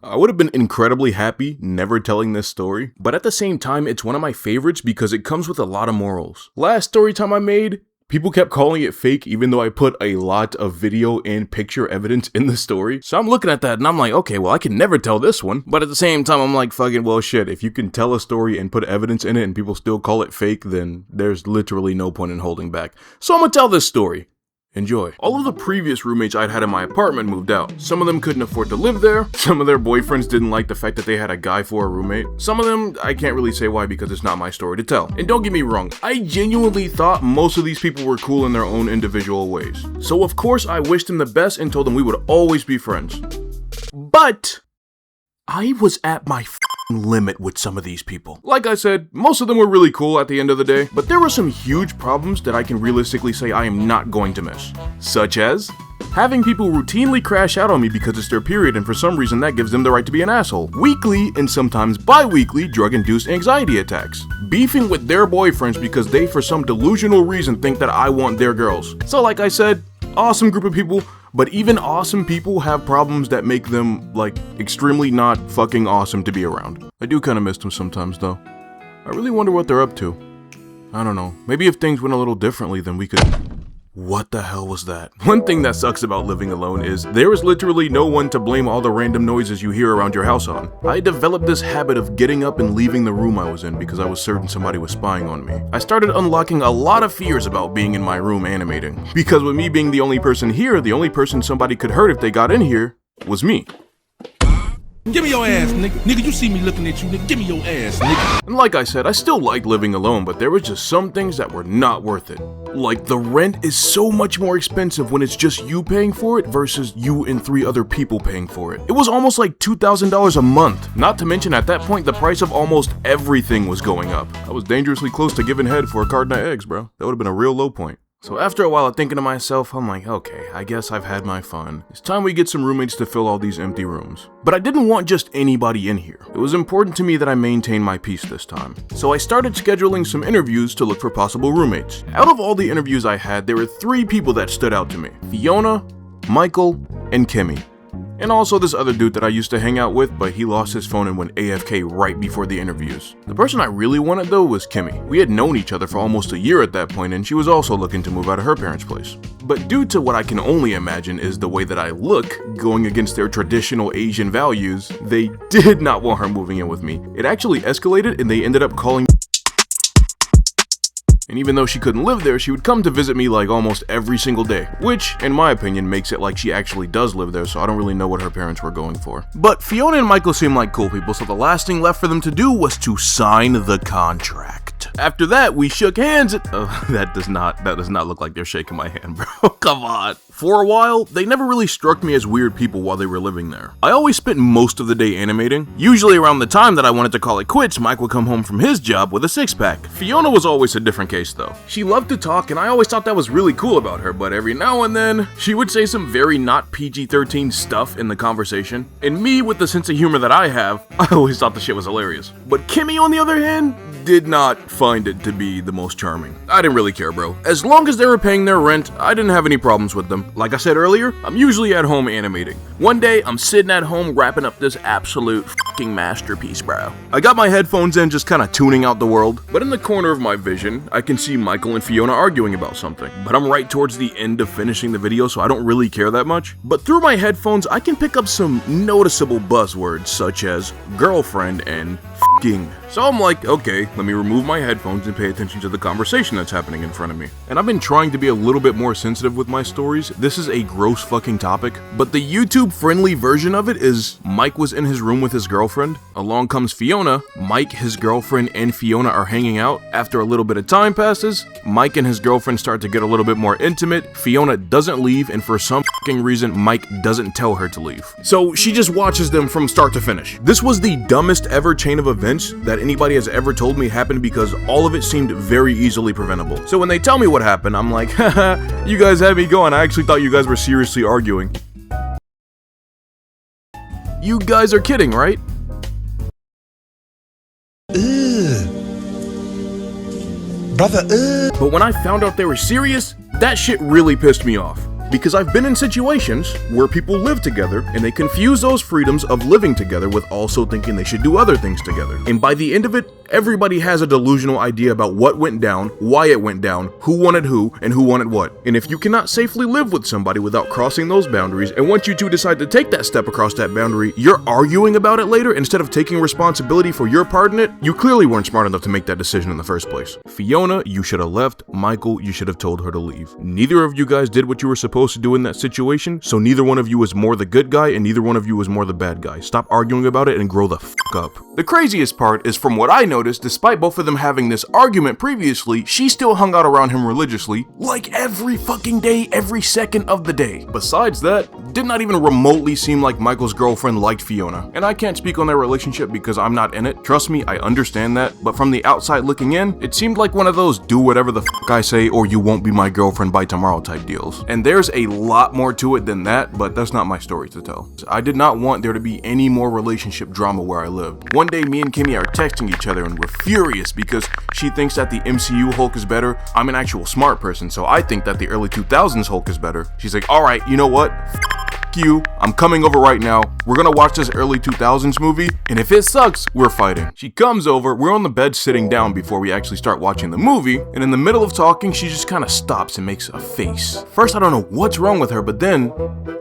I would have been incredibly happy never telling this story, but at the same time, it's one of my favorites because it comes with a lot of morals. Last story time I made, people kept calling it fake even though I put a lot of video and picture evidence in the story. So I'm looking at that and I'm like, okay, well I can never tell this one. But at the same time, I'm like, fucking, well shit, if you can tell a story and put evidence in it and people still call it fake, then there's literally no point in holding back. So I'm gonna tell this story. Enjoy. All of the previous roommates I'd had in my apartment moved out. Some of them couldn't afford to live there. Some of their boyfriends didn't like the fact that they had a guy for a roommate. Some of them, I can't really say why because it's not my story to tell. And don't get me wrong, I genuinely thought most of these people were cool in their own individual ways. So of course I wished them the best and told them we would always be friends. But I was at my limit with some of these people. Like I said, most of them were really cool at the end of the day, but there were some huge problems that I can realistically say I am not going to miss. Such as having people routinely crash out on me because it's their period and for some reason that gives them the right to be an asshole. Weekly and sometimes bi-weekly drug-induced anxiety attacks. Beefing with their boyfriends because they for some delusional reason think that I want their girls. So like I said, awesome group of people. But even awesome people have problems that make them, like, extremely not fucking awesome to be around. I do kind of miss them sometimes, though. I really wonder what they're up to. I don't know. Maybe if things went a little differently, then we could... What the hell was that? One thing that sucks about living alone is there is literally no one to blame all the random noises you hear around your house on. I developed this habit of getting up and leaving the room I was in because I was certain somebody was spying on me. I started unlocking a lot of fears about being in my room animating. Because with me being the only person here, the only person somebody could hurt if they got in here was me. Give me your ass, nigga. Nigga, you see me looking at you, nigga. Give me your ass, nigga. And like I said, I still liked living alone, but there was just some things that were not worth it. Like, the rent is so much more expensive when it's just you paying for it versus you and 3 other people paying for it. It was almost like $2,000 a month. Not to mention, at that point, the price of almost everything was going up. I was dangerously close to giving head for a carton of eggs, bro. That would have been a real low point. So after a while of thinking to myself, I'm like, okay, I guess I've had my fun. It's time we get some roommates to fill all these empty rooms. But I didn't want just anybody in here. It was important to me that I maintain my peace this time. So I started scheduling some interviews to look for possible roommates. Out of all the interviews I had, there were 3 people that stood out to me. Fiona, Michael, and Kimmy. And also this other dude that I used to hang out with, but he lost his phone and went AFK right before the interviews. The person I really wanted though was Kimmy. We had known each other for almost a year at that point, and she was also looking to move out of her parents' place. But due to what I can only imagine is the way that I look, going against their traditional Asian values, they did not want her moving in with me. It actually escalated and they ended up calling. And even though she couldn't live there, she would come to visit me like almost every single day, which, in my opinion, makes it like she actually does live there, so I don't really know what her parents were going for. But Fiona and Michael seem like cool people, so the last thing left for them to do was to sign the contract. After that, we shook hands and... that does not look like they're shaking my hand, bro. Come on. For a while, they never really struck me as weird people while they were living there. I always spent most of the day animating. Usually around the time that I wanted to call it quits, Mike would come home from his job with a 6-pack. Fiona was always a different case though. She loved to talk and I always thought that was really cool about her, but every now and then, she would say some very not PG-13 stuff in the conversation. And me, with the sense of humor that I have, I always thought the shit was hilarious. But Kimmy, on the other hand, did not find it to be the most charming. I didn't really care, bro. As long as they were paying their rent, I didn't have any problems with them. Like I said earlier, I'm usually at home animating. One day, I'm sitting at home wrapping up this absolute fucking masterpiece, bro. I got my headphones in, just kind of tuning out the world, but in the corner of my vision, I can see Michael and Fiona arguing about something. But I'm right towards the end of finishing the video, so I don't really care that much. But through my headphones, I can pick up some noticeable buzzwords such as girlfriend and f***ing. So I'm like, okay, let me remove my headphones and pay attention to the conversation that's happening in front of me. And I've been trying to be a little bit more sensitive with my stories. This is a gross fucking topic, but the YouTube friendly version of it is Mike was in his room with his girlfriend. Along comes Fiona. Mike, his girlfriend, and Fiona are hanging out. After a little bit of time passes, Mike and his girlfriend start to get a little bit more intimate. Fiona doesn't leave, and for some fucking reason, Mike doesn't tell her to leave. So she just watches them from start to finish. This was the dumbest ever chain of events that anybody has ever told me happened because all of it seemed very easily preventable. So when they tell me what happened, I'm like, haha, you guys had me going. I actually thought you guys were seriously arguing. You guys are kidding, right? Brother, But when I found out they were serious, that shit really pissed me off. because I've been in situations where people live together and they confuse those freedoms of living together with also thinking they should do other things together. And by the end of it, everybody has a delusional idea about what went down, why it went down, who wanted who, and who wanted what. And if you cannot safely live with somebody without crossing those boundaries, and once you two decide to take that step across that boundary, you're arguing about it later instead of taking responsibility for your part in it, you clearly weren't smart enough to make that decision in the first place. Fiona, you should have left. Michael, you should have told her to leave. Neither of you guys did what you were supposed to do in that situation, so neither one of you was more the good guy and neither one of you was more the bad guy. Stop arguing about it and grow the fuck up. The craziest part is, from what I noticed, despite both of them having this argument previously, she still hung out around him religiously, like every fucking day, every second of the day. Besides that, did not even remotely seem like Michael's girlfriend liked Fiona. And I can't speak on their relationship because I'm not in it. Trust me, I understand that. But from the outside looking in, it seemed like one of those do whatever the fuck I say or you won't be my girlfriend by tomorrow type deals. And there's a lot more to it than that, but that's not my story to tell. I did not want there to be any more relationship drama where I lived. One day, me and Kimmy are texting each other and we're furious because she thinks that the MCU Hulk is better. I'm an actual smart person, so I think that the early 2000s Hulk is better. She's like, alright, you know what? You, I'm coming over right now. We're gonna watch this early 2000s movie, and if it sucks, we're fighting. She comes over, we're on the bed sitting down before we actually start watching the movie, and in the middle of talking, she just kind of stops and makes a face. First, I don't know what's wrong with her, but then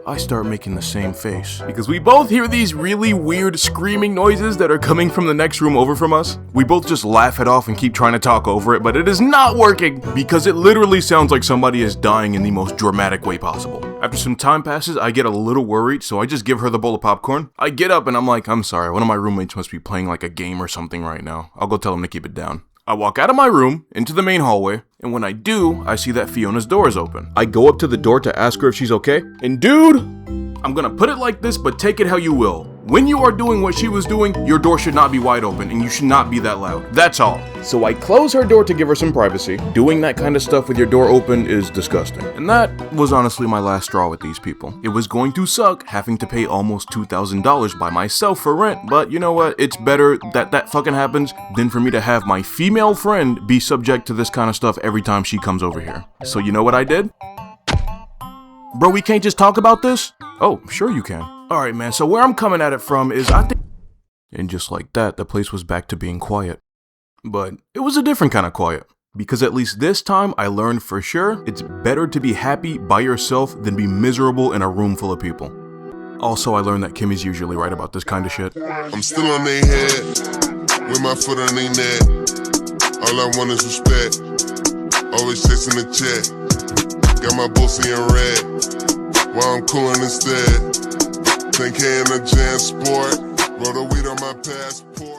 I start making the same face. Because we both hear these really weird screaming noises that are coming from the next room over from us. We both just laugh it off and keep trying to talk over it, but it is not working because it literally sounds like somebody is dying in the most dramatic way possible. After some time passes, I get a little worried, so I just give her the bowl of popcorn. I get up and I'm like, I'm sorry, one of my roommates must be playing like a game or something right now. I'll go tell him to keep it down. I walk out of my room, into the main hallway, and when I do, I see that Fiona's door is open. I go up to the door to ask her if she's okay, and dude, I'm gonna put it like this, but take it how you will. When you are doing what she was doing, your door should not be wide open and you should not be that loud. That's all. So I close her door to give her some privacy. Doing that kind of stuff with your door open is disgusting. And that was honestly my last straw with these people. It was going to suck having to pay almost $2,000 by myself for rent, but you know what? It's better that that fucking happens than for me to have my female friend be subject to this kind of stuff every time she comes over here. So you know what I did? Bro, we can't just talk about this? Oh, sure you can. Alright man, so where I'm coming at it from is I think... And just like that, the place was back to being quiet. But it was a different kind of quiet. Because at least this time, I learned for sure, it's better to be happy by yourself than be miserable in a room full of people. Also, I learned that Kimmy's usually right about this kind of shit. I'm still on their head, with my foot on their neck. All I want is respect, always chasing the check. Got my bullseye in red, while I'm cooling instead. 10K in a Jan Sport, roll the weed on my passport.